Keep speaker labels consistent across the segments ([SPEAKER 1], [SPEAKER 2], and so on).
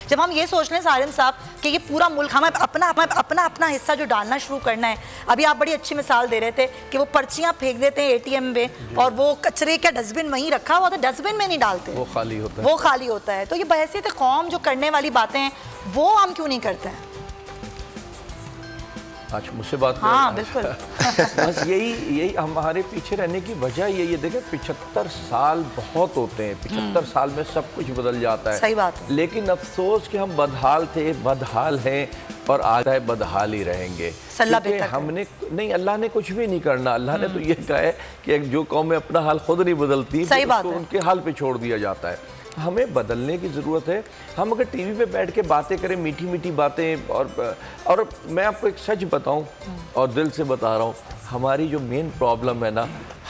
[SPEAKER 1] जब हम ये सोच लें सारिम साहब कि ये पूरा मुल्क हमें अपना हिस्सा जो डालना शुरू करना है। अभी आप बड़ी अच्छी मिसाल दे रहे थे कि वो पर्चियां फेंक देते हैं एटीएम में और वो कचरे का डस्टबिन वहीं रखा हुआ था, डस्टबिन में नहीं डालते, वो खाली होता है। तो ये बहैसियत कौम जो करने वाली बातें हैं वो हम क्यों नहीं करते हैं?
[SPEAKER 2] आज मुझसे बात
[SPEAKER 1] हाँ बिल्कुल
[SPEAKER 2] बस यही हमारे पीछे रहने की वजह यही है। देखें 75 साल बहुत होते हैं, 75 साल में सब कुछ बदल जाता है।
[SPEAKER 1] सही बात है।
[SPEAKER 2] लेकिन अफसोस कि हम बदहाल थे, बदहाल हैं और आगे बदहाल ही रहेंगे। हमने नहीं, अल्लाह ने कुछ भी नहीं करना। अल्लाह ने तो ये कहा है कि जो कौमें अपना हाल खुद नहीं बदलती तो उनके हाल पे छोड़ दिया जाता है। हमें बदलने की ज़रूरत है। हम अगर टीवी पे बैठ के बातें करें, मीठी मीठी बातें, और मैं आपको एक सच बताऊं और दिल से बता रहा हूं, हमारी जो मेन प्रॉब्लम है ना,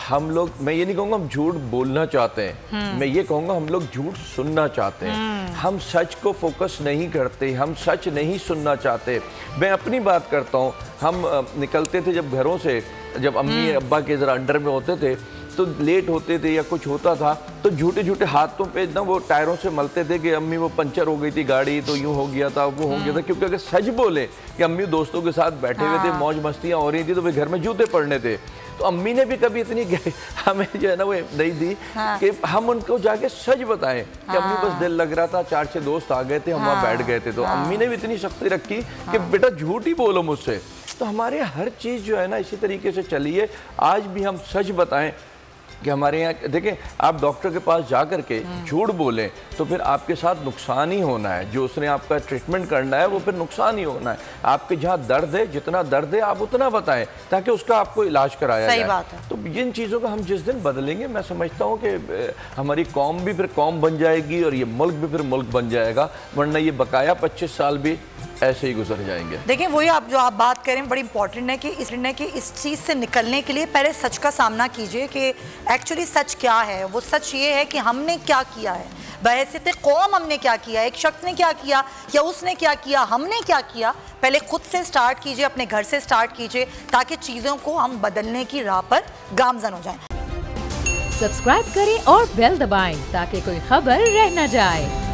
[SPEAKER 2] हम लोग, मैं ये नहीं कहूँगा हम झूठ बोलना चाहते हैं, मैं ये कहूँगा हम लोग झूठ सुनना चाहते हैं। हम सच को फोकस नहीं करते, हम सच नहीं सुनना चाहते। मैं अपनी बात करता हूँ, हम निकलते थे जब घरों से, जब अम्मी अब्बा के ज़रा अंडर में होते थे तो लेट होते थे या कुछ होता था तो झूठे झूठे हाथों पे ना वो टायरों से मलते थे कि अम्मी वो पंचर हो गई थी गाड़ी, तो यूँ हो गया था, वो हो गया था। क्योंकि अगर सच बोले कि अम्मी दोस्तों के साथ बैठे हुए थे, मौज मस्तियाँ हो रही थी, तो वे घर में जूते पड़ने थे। तो अम्मी ने भी कभी इतनी हमें जो है ना वो नहीं दी कि हम उनको जाके सच बताएं कि अम्मी बस दिल लग रहा था, 4-6 दोस्त आ गए थे, हम वहाँ बैठ गए थे। तो अम्मी ने भी इतनी सख्ती रखी कि बेटा झूठ ही बोलो मुझसे। तो हमारे हर चीज़ जो है ना इसी तरीके से चली है। आज भी हम सच बताएं कि हमारे यहाँ देखें, आप डॉक्टर के पास जा कर के झूठ बोलें तो फिर आपके साथ नुकसान ही होना है। जो उसने आपका ट्रीटमेंट करना है वो फिर नुकसान ही होना है। आपके जहाँ दर्द है, जितना दर्द है आप उतना बताएं ताकि उसका आपको इलाज कराया जाए।
[SPEAKER 1] बात है।
[SPEAKER 2] तो इन चीज़ों को हम जिस दिन बदलेंगे, मैं समझता हूँ कि हमारी कौम भी फिर कौम बन जाएगी और ये मुल्क भी फिर मुल्क बन जाएगा। वरना ये बकाया 25 साल भी ऐसे ही गुजर जाएंगे।
[SPEAKER 1] देखिए वही आप जो आप बात करें बड़ी इंपॉर्टेंट है कि इस चीज़ से निकलने के लिए पहले सच का सामना कीजिए कि एक्चुअली सच क्या है। वो सच ये है कि हमने क्या किया है, बहैसियत कौम हमने क्या किया, एक शख्स ने क्या किया या उसने क्या किया, हमने क्या किया। पहले खुद से स्टार्ट कीजिए, अपने घर से स्टार्ट कीजिए ताकि चीज़ों को हम बदलने की राह पर गामजन हो जाएं।
[SPEAKER 3] सब्सक्राइब करें और बेल दबाएं ताकि कोई खबर रह न जाए।